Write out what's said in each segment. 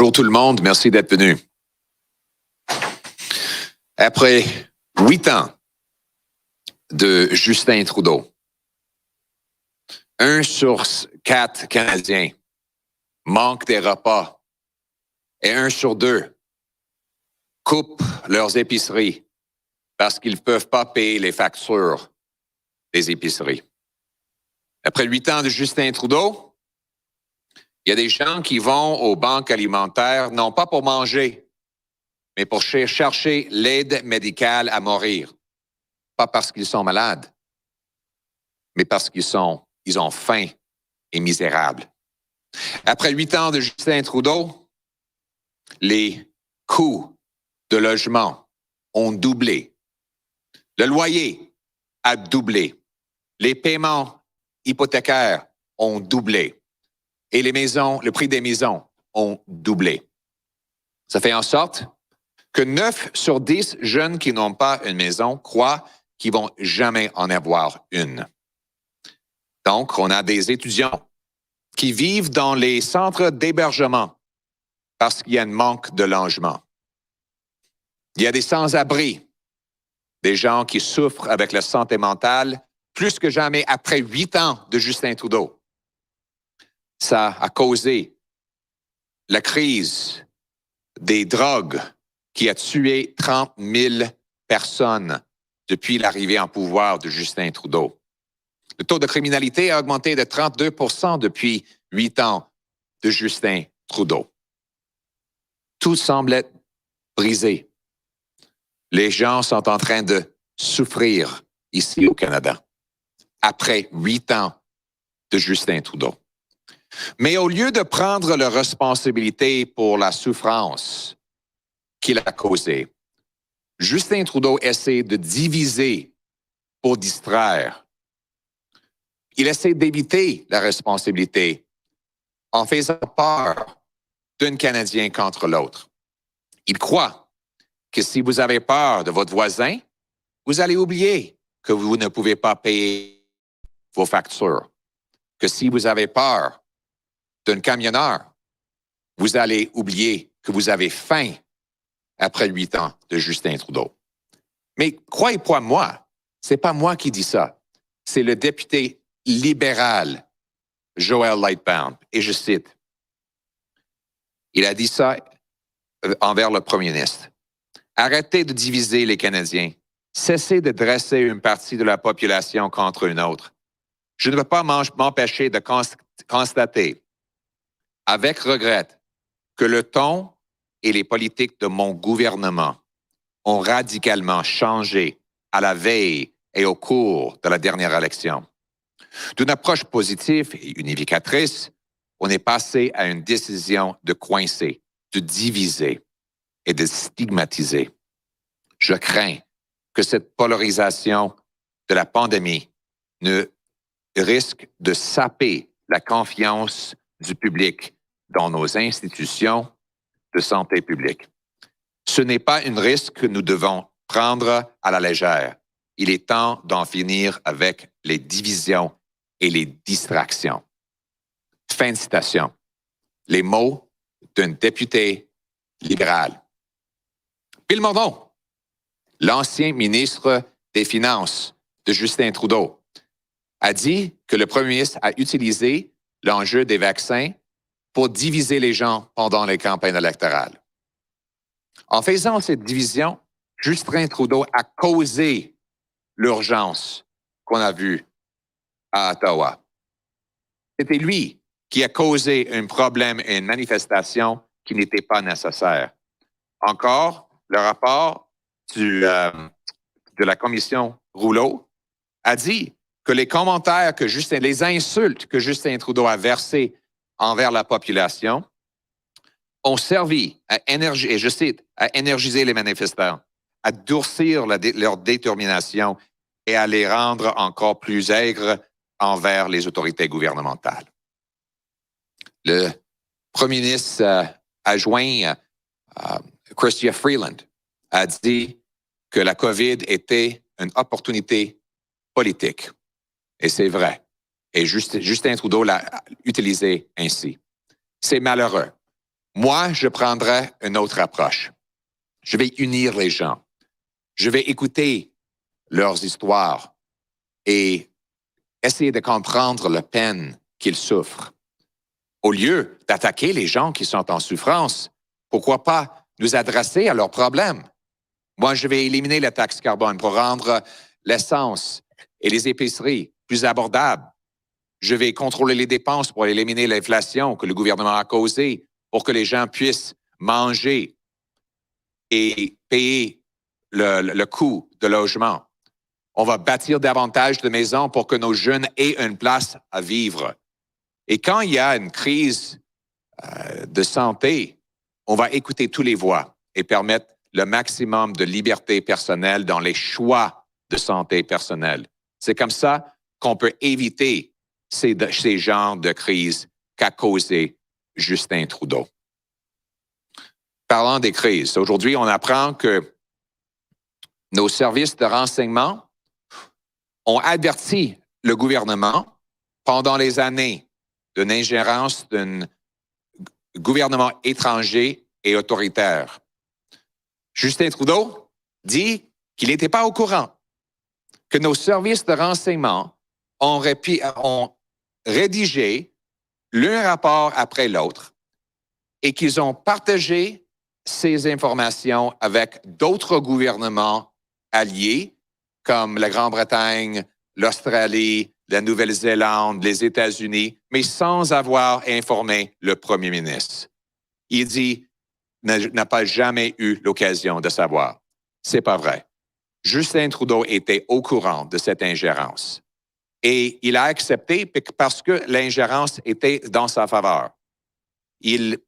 Bonjour tout le monde, merci d'être venu. Après 8 ans de Justin Trudeau, 1 sur 4 Canadiens manquent des repas et 1 sur 2 coupent leurs épiceries parce qu'ils ne peuvent pas payer les factures des épiceries. Après 8 ans de Justin Trudeau, il y a des gens qui vont aux banques alimentaires, non pas pour manger, mais pour chercher l'aide médicale à mourir. Pas parce qu'ils sont malades, mais parce qu'ils ont faim et misérables. Après 8 ans de Justin Trudeau, les coûts de logement ont doublé. Le loyer a doublé. Les paiements hypothécaires ont doublé. Et les maisons, le prix des maisons ont doublé. Ça fait en sorte que 9 sur 10 jeunes qui n'ont pas une maison croient qu'ils vont jamais en avoir une. Donc, on a des étudiants qui vivent dans les centres d'hébergement parce qu'il y a un manque de logement. Il y a des sans-abri, des gens qui souffrent avec la santé mentale plus que jamais après 8 ans de Justin Trudeau. Ça a causé la crise des drogues qui a tué 30 000 personnes depuis l'arrivée en pouvoir de Justin Trudeau. Le taux de criminalité a augmenté de 32 % depuis 8 ans de Justin Trudeau. Tout semble être brisé. Les gens sont en train de souffrir ici au Canada, après 8 ans de Justin Trudeau. Mais au lieu de prendre la responsabilité pour la souffrance qu'il a causée, Justin Trudeau essaie de diviser pour distraire. Il essaie d'éviter la responsabilité en faisant peur d'un Canadien contre l'autre. Il croit que si vous avez peur de votre voisin, vous allez oublier que vous ne pouvez pas payer vos factures. Que si vous avez peur d'un camionneur, vous allez oublier que vous avez faim après 8 ans de Justin Trudeau. Mais croyez-moi, c'est pas moi qui dis ça. C'est le député libéral Joel Lightbound. Et je cite, il a dit ça envers le premier ministre. Arrêtez de diviser les Canadiens. Cessez de dresser une partie de la population contre une autre. Je ne peux pas m'empêcher de constater avec regret que le ton et les politiques de mon gouvernement ont radicalement changé à la veille et au cours de la dernière élection. D'une approche positive et unificatrice, on est passé à une décision de coincer, de diviser et de stigmatiser. Je crains que cette polarisation de la pandémie ne risque de saper la confiance du public dans nos institutions de santé publique. Ce n'est pas un risque que nous devons prendre à la légère. Il est temps d'en finir avec les divisions et les distractions. Fin de citation. Les mots d'un député libéral. Bill Morneau, l'ancien ministre des Finances de Justin Trudeau, a dit que le premier ministre a utilisé l'enjeu des vaccins pour diviser les gens pendant les campagnes électorales. En faisant cette division, Justin Trudeau a causé l'urgence qu'on a vue à Ottawa. C'était lui qui a causé un problème et une manifestation qui n'était pas nécessaire. Encore, le rapport de la commission Rouleau a dit que les commentaires les insultes que Justin Trudeau a versées envers la population ont servi à et je cite, à énergiser les manifestants, à durcir leur détermination et à les rendre encore plus aigres envers les autorités gouvernementales. Le premier ministre adjoint Chrystia Freeland a dit que la COVID était une opportunité politique. Et c'est vrai. Et Justin Trudeau l'a utilisé ainsi. C'est malheureux. Moi, je prendrais une autre approche. Je vais unir les gens. Je vais écouter leurs histoires et essayer de comprendre la peine qu'ils souffrent. Au lieu d'attaquer les gens qui sont en souffrance, pourquoi pas nous adresser à leurs problèmes? Moi, je vais éliminer la taxe carbone pour rendre l'essence et les épiceries plus abordables. Je vais contrôler les dépenses pour éliminer l'inflation que le gouvernement a causée pour que les gens puissent manger et payer le coût de logement. On va bâtir davantage de maisons pour que nos jeunes aient une place à vivre. Et quand il y a une crise de santé, on va écouter toutes les voix et permettre le maximum de liberté personnelle dans les choix de santé personnelle. C'est comme ça qu'on peut éviter ces genres de crises qu'a causé Justin Trudeau. Parlant des crises, aujourd'hui, on apprend que nos services de renseignement ont averti le gouvernement pendant les années d'une ingérence d'un gouvernement étranger et autoritaire. Justin Trudeau dit qu'il n'était pas au courant que nos services de renseignement ont rédigé l'un rapport après l'autre et qu'ils ont partagé ces informations avec d'autres gouvernements alliés comme la Grande-Bretagne, l'Australie, la Nouvelle-Zélande, les États-Unis, mais sans avoir informé le premier ministre. Il dit n'a pas jamais eu l'occasion de savoir. C'est pas vrai. Justin Trudeau était au courant de cette ingérence. Et il a accepté parce que l'ingérence était dans sa faveur. Il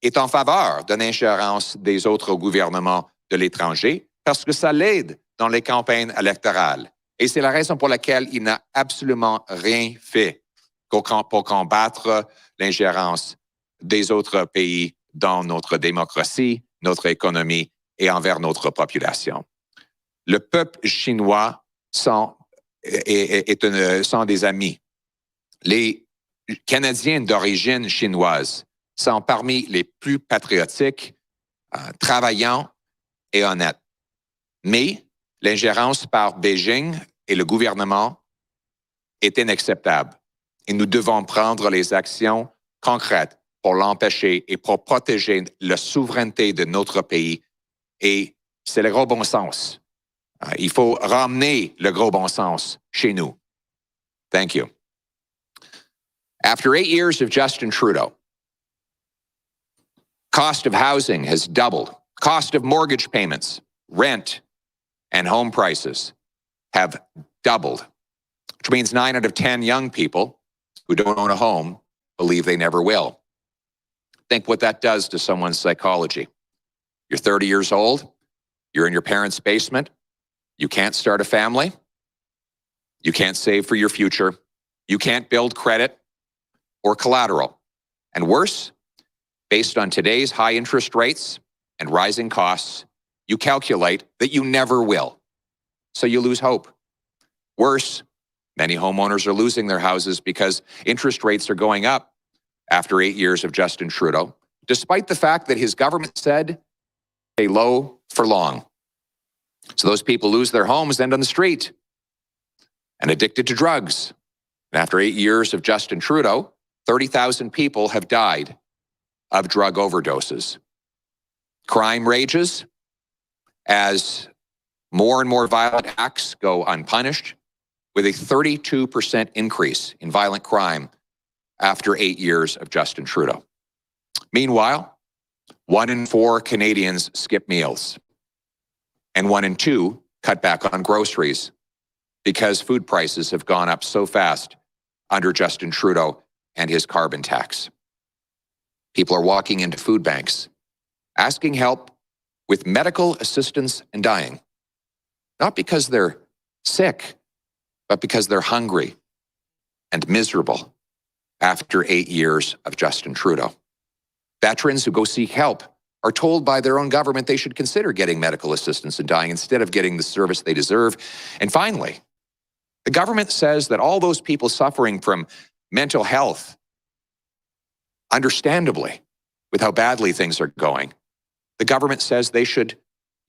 est en faveur d'une ingérence des autres gouvernements de l'étranger parce que ça l'aide dans les campagnes électorales. Et c'est la raison pour laquelle il n'a absolument rien fait pour combattre l'ingérence des autres pays dans notre démocratie, notre économie et envers notre population. Le peuple chinois sont des amis. Les Canadiens d'origine chinoise sont parmi les plus patriotiques, travaillants et honnêtes. Mais l'ingérence par Beijing et le gouvernement est inacceptable. Et nous devons prendre les actions concrètes pour l'empêcher et pour protéger la souveraineté de notre pays. Et c'est le gros bon sens. Il faut ramener le gros bon sens chez nous. Thank you. After 8 years of Justin Trudeau, cost of housing has doubled. Cost of mortgage payments, rent, and home prices have doubled, which means 9 out of 10 young people who don't own a home believe they never will. Think what that does to someone's psychology. You're 30 years old, you're in your parents' basement, you can't start a family, you can't save for your future, you can't build credit or collateral. And worse, based on today's high interest rates and rising costs, you calculate that you never will. So you lose hope. Worse, many homeowners are losing their houses because interest rates are going up after 8 years of Justin Trudeau, despite the fact that his government said stay low for long. So those people lose their homes, end on the street, and addicted to drugs. And after 8 years of Justin Trudeau, 30,000 people have died of drug overdoses. Crime rages as more and more violent acts go unpunished, with a 32% increase in violent crime after 8 years of Justin Trudeau. Meanwhile, 1 in 4 Canadians skip meals, and 1 in 2 cut back on groceries because food prices have gone up so fast under Justin Trudeau and his carbon tax. People are walking into food banks, asking help with medical assistance and dying, not because they're sick, but because they're hungry and miserable after 8 years of Justin Trudeau. Veterans who go seek help are told by their own government they should consider getting medical assistance and dying instead of getting the service they deserve. And finally, the government says that all those people suffering from mental health, understandably, with how badly things are going, the government says they should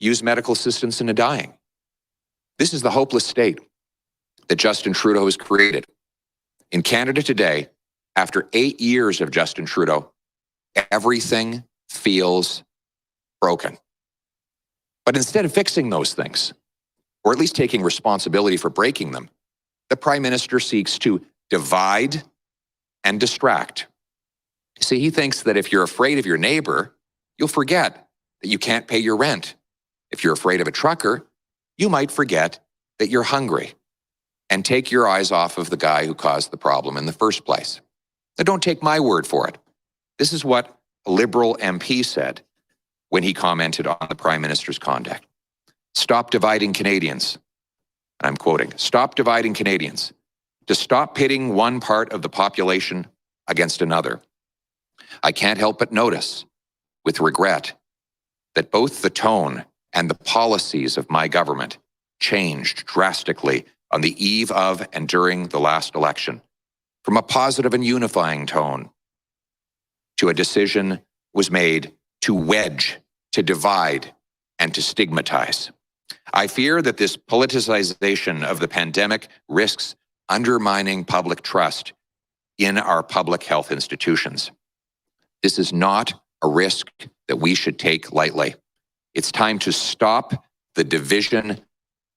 use medical assistance in dying. This is the hopeless state that Justin Trudeau has created. In Canada today, after 8 years of Justin Trudeau, everything feels broken. But instead of fixing those things, or at least taking responsibility for breaking them, the Prime Minister seeks to divide and distract. See, he thinks that if you're afraid of your neighbor, you'll forget that you can't pay your rent. If you're afraid of a trucker, you might forget that you're hungry and take your eyes off of the guy who caused the problem in the first place. Now, don't take my word for it. This is what a Liberal MP said when he commented on the Prime Minister's conduct. Stop dividing Canadians. I'm quoting, stop dividing Canadians. To stop pitting one part of the population against another. I can't help but notice, with regret, that both the tone and the policies of my government changed drastically on the eve of and during the last election, from a positive and unifying tone to a decision was made to wedge, to divide, and to stigmatize. I fear that this politicization of the pandemic risks undermining public trust in our public health institutions. This is not a risk that we should take lightly. It's time to stop the division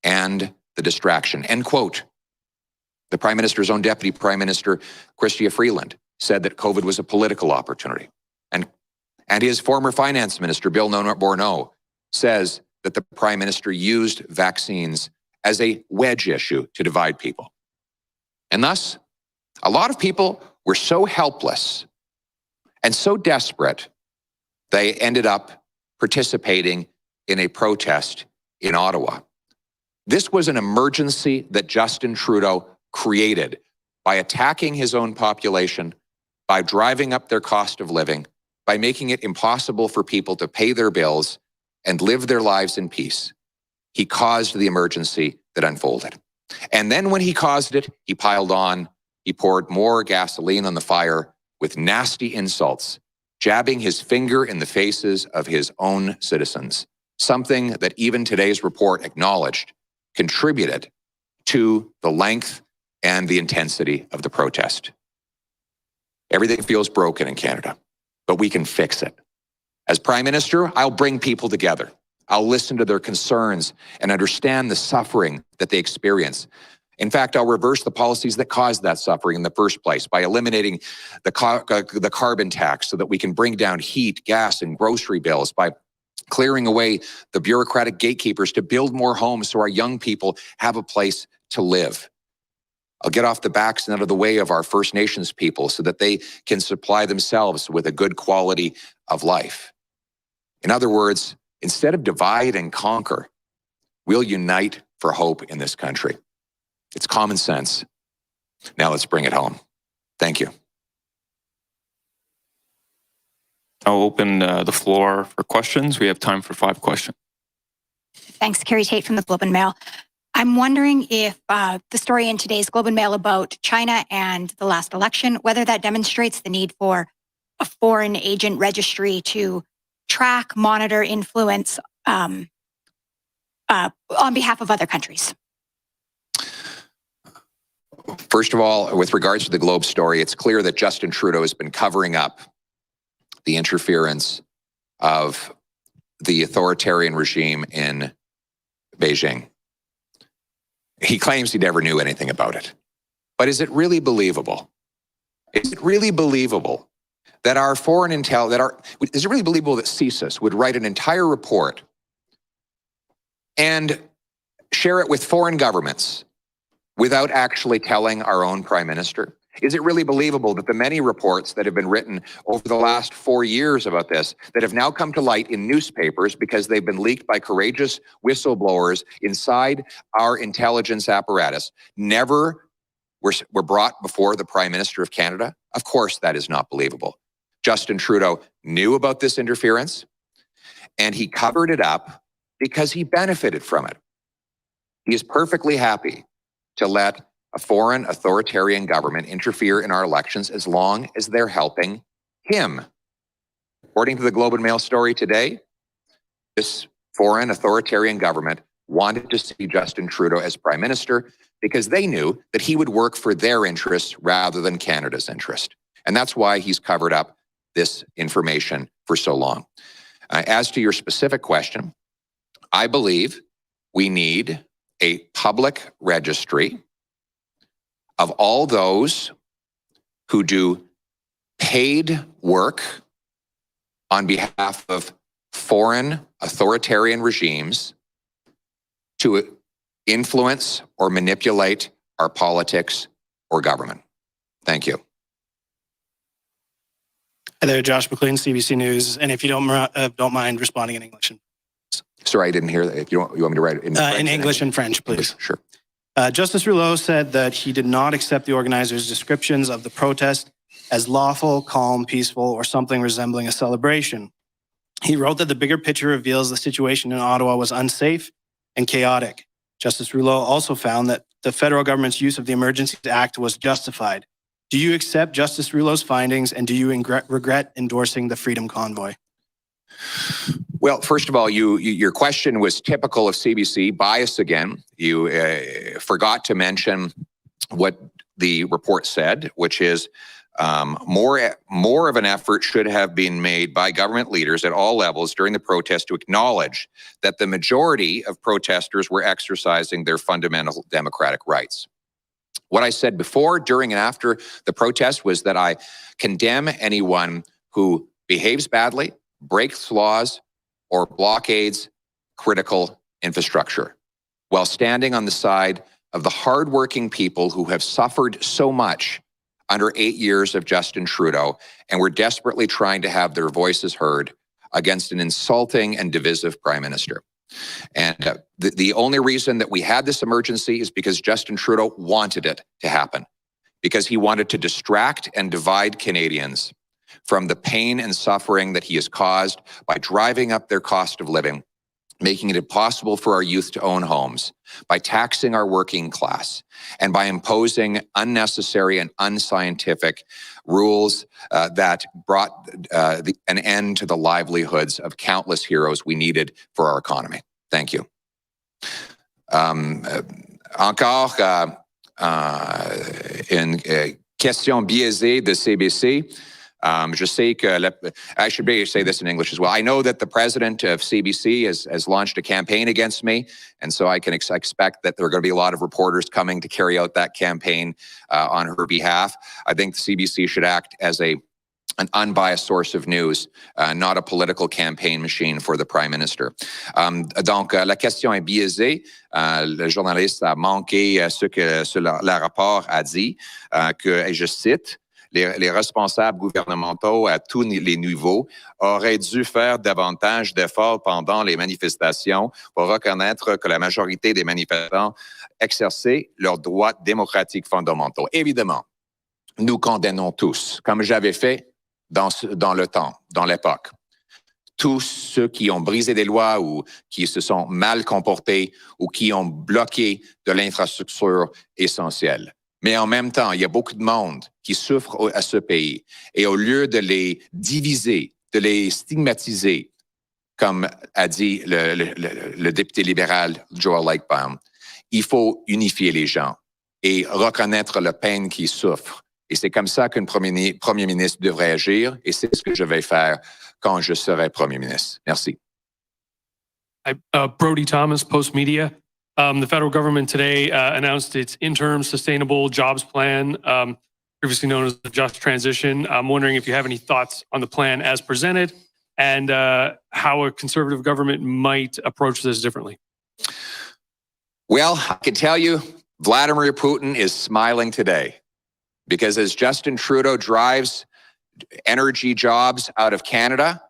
and the distraction. End quote. The Prime Minister's own Deputy Prime Minister, Chrystia Freeland, said that COVID was a political opportunity. And his former Finance Minister, Bill Bourneau, says that the Prime Minister used vaccines as a wedge issue to divide people. And thus, a lot of people were so helpless and so desperate, they ended up participating in a protest in Ottawa. This was an emergency that Justin Trudeau created by attacking his own population, by driving up their cost of living, by making it impossible for people to pay their bills and live their lives in peace. He caused the emergency that unfolded. And then when he caused it, he piled on, he poured more gasoline on the fire with nasty insults, jabbing his finger in the faces of his own citizens, something that even today's report acknowledged contributed to the length and the intensity of the protest. Everything feels broken in Canada, but we can fix it. As Prime Minister, I'll bring people together. I'll listen to their concerns and understand the suffering that they experience. In fact, I'll reverse the policies that caused that suffering in the first place by eliminating the carbon tax so that we can bring down heat, gas, and grocery bills, by clearing away the bureaucratic gatekeepers to build more homes so our young people have a place to live. I'll get off the backs and out of the way of our First Nations people so that they can supply themselves with a good quality of life. In other words, instead of divide and conquer, we'll unite for hope in this country. It's common sense. Now let's bring it home. Thank you. I'll open the floor for questions. We have time for 5 questions. Thanks, Carrie Tate from the Globe and Mail. I'm wondering if the story in today's Globe and Mail about China and the last election, whether that demonstrates the need for a foreign agent registry to track, monitor, influence on behalf of other countries. First of all, with regards to the Globe story, it's clear that Justin Trudeau has been covering up the interference of the authoritarian regime in Beijing. He claims he never knew anything about it. But is it really believable? Is it really believable that our foreign intel, is it really believable that CSIS would write an entire report and share it with foreign governments without actually telling our own Prime Minister? Is it really believable that the many reports that have been written over the last 4 years about this, that have now come to light in newspapers because they've been leaked by courageous whistleblowers inside our intelligence apparatus, never were brought before the Prime Minister of Canada? Of course, that is not believable. Justin Trudeau knew about this interference, and he covered it up because he benefited from it. He is perfectly happy to let a foreign authoritarian government interfere in our elections as long as they're helping him. According to the Globe and Mail story today, this foreign authoritarian government wanted to see Justin Trudeau as Prime Minister because they knew that he would work for their interests rather than Canada's interest. And that's why he's covered up this information for so long. As to your specific question, I believe we need a public registry of all those who do paid work on behalf of foreign authoritarian regimes to influence or manipulate our politics or government. Thank you. Hi there, Josh McLean, CBC News. And if you don't mind responding in English. Sorry, I didn't hear that. If you want me to write it in French, English and French, please. English, sure. Justice Rouleau said that he did not accept the organizers' descriptions of the protest as lawful, calm, peaceful, or something resembling a celebration. He wrote that the bigger picture reveals the situation in Ottawa was unsafe and chaotic. Justice Rouleau also found that the federal government's use of the Emergencies Act was justified. Do you accept Justice Rouleau's findings, and do you regret endorsing the Freedom Convoy? Well, first of all, your question was typical of CBC, bias again. You forgot to mention what the report said, which is more of an effort should have been made by government leaders at all levels during the protest to acknowledge that the majority of protesters were exercising their fundamental democratic rights. What I said before, during, and after the protest was that I condemn anyone who behaves badly, breaks laws, or blockades critical infrastructure, while standing on the side of the hardworking people who have suffered so much under 8 years of Justin Trudeau and were desperately trying to have their voices heard against an insulting and divisive Prime Minister. And the only reason that we had this emergency is because Justin Trudeau wanted it to happen, because he wanted to distract and divide Canadians from the pain and suffering that he has caused by driving up their cost of living, making it impossible for our youth to own homes, by taxing our working class, and by imposing unnecessary and unscientific rules that brought an end to the livelihoods of countless heroes we needed for our economy. Thank you. Encore une question biaisée de CBC. Je sais que, I should maybe say this in English as well. I know that the president of CBC has launched a campaign against me, and so I can expect that there are going to be a lot of reporters coming to carry out that campaign on her behalf. I think the CBC should act as an unbiased source of news, not a political campaign machine for the Prime Minister. Donc, la question est biaisée. Le journaliste a manqué ce que le rapport a dit, que, et je cite, les responsables gouvernementaux à tous les niveaux auraient dû faire davantage d'efforts pendant les manifestations pour reconnaître que la majorité des manifestants exerçaient leurs droits démocratiques fondamentaux. Évidemment, nous condamnons tous, comme j'avais fait dans le temps, dans l'époque, tous ceux qui ont brisé des lois ou qui se sont mal comportés ou qui ont bloqué de l'infrastructure essentielle. Mais en même temps, il y a beaucoup de monde qui souffre à ce pays. Et au lieu de les diviser, de les stigmatiser, comme a dit le député libéral Joel Lightbaum, il faut unifier les gens et reconnaître la peine qu'ils souffrent. Et c'est comme ça qu'un premier ministre devrait agir. Et c'est ce que je vais faire quand je serai premier ministre. Merci. Brody Thomas, Post Media. The federal government today announced its interim sustainable jobs plan, previously known as the Just Transition. I'm wondering if you have any thoughts on the plan as presented and how a conservative government might approach this differently. Well, I can tell you, Vladimir Putin is smiling today because as Justin Trudeau drives energy jobs out of Canada,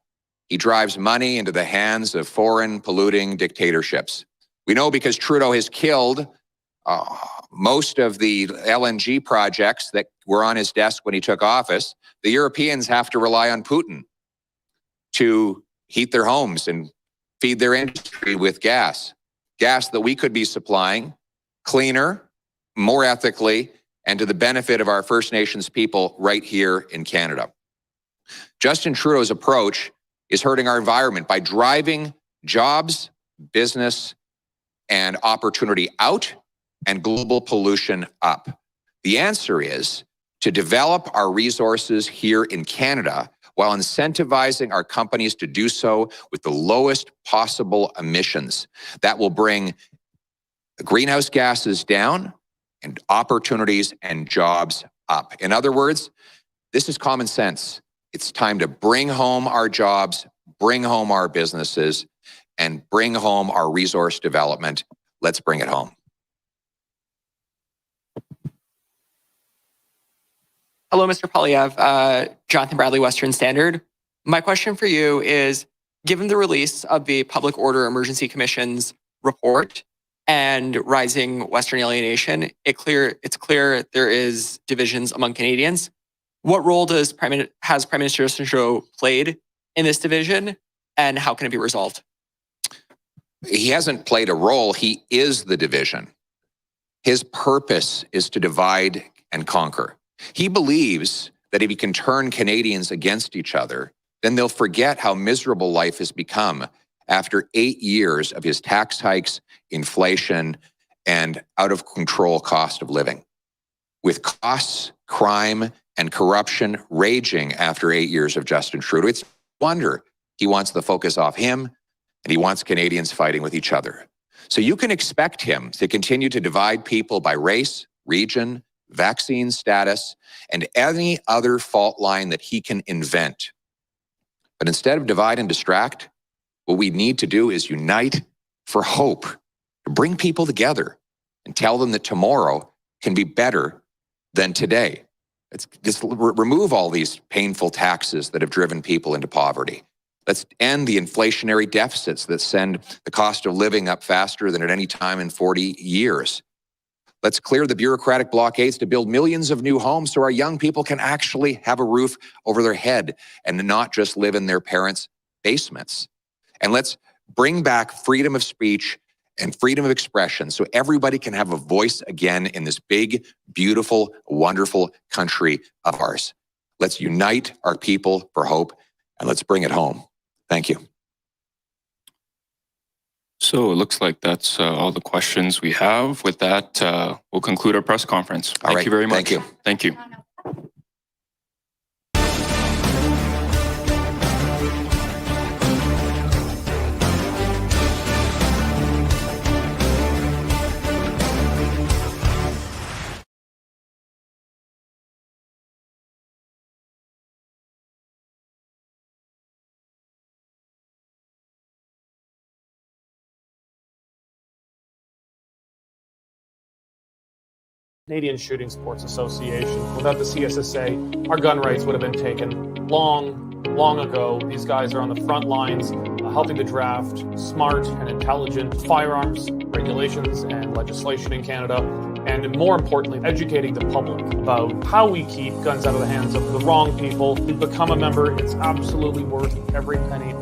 he drives money into the hands of foreign polluting dictatorships. We know because Trudeau has killed most of the LNG projects that were on his desk when he took office. The Europeans have to rely on Putin to heat their homes and feed their industry with gas that we could be supplying cleaner, more ethically, and to the benefit of our First Nations people right here in Canada. Justin Trudeau's approach is hurting our environment by driving jobs, business, and opportunity out and global pollution up. The answer is to develop our resources here in Canada while incentivizing our companies to do so with the lowest possible emissions. That will bring greenhouse gases down and opportunities and jobs up. In other words, this is common sense. It's time to bring home our jobs, bring home our businesses, and bring home our resource development. Let's bring it home. Hello, Mr. Poilievre. Jonathan Bradley, Western Standard. My question for you is, given the release of the Public Order Emergency Commission's report and rising Western alienation, it's clear there is divisions among Canadians. What role has Prime Minister Justin Trudeau played in this division, and how can it be resolved? He hasn't played a role. He is the division. His purpose is to divide and conquer. He believes that if he can turn Canadians against each other, then they'll forget how miserable life has become after 8 years of his tax hikes, inflation, and out of control cost of living. With costs, crime, and corruption raging after 8 years of Justin Trudeau, it's no wonder he wants the focus off him, and he wants Canadians fighting with each other. So you can expect him to continue to divide people by race, region, vaccine status, and any other fault line that he can invent. But instead of divide and distract, what we need to do is unite for hope, to bring people together and tell them that tomorrow can be better than today. Let's just remove all these painful taxes that have driven people into poverty. Let's end the inflationary deficits that send the cost of living up faster than at any time in 40 years. Let's clear the bureaucratic blockades to build millions of new homes so our young people can actually have a roof over their head and not just live in their parents' basements. And let's bring back freedom of speech and freedom of expression so everybody can have a voice again in this big, beautiful, wonderful country of ours. Let's unite our people for hope, and let's bring it home. Thank you. So it looks like that's all the questions we have. With that, we'll conclude our press conference. Thank you very much. Thank you. Thank you. Canadian Shooting Sports Association. Without the CSSA, our gun rights would have been taken long ago. These guys are on the front lines helping to draft smart and intelligent firearms regulations and legislation in Canada, and more importantly, educating the public about how we keep guns out of the hands of the wrong people. To become a member, it's absolutely worth every penny.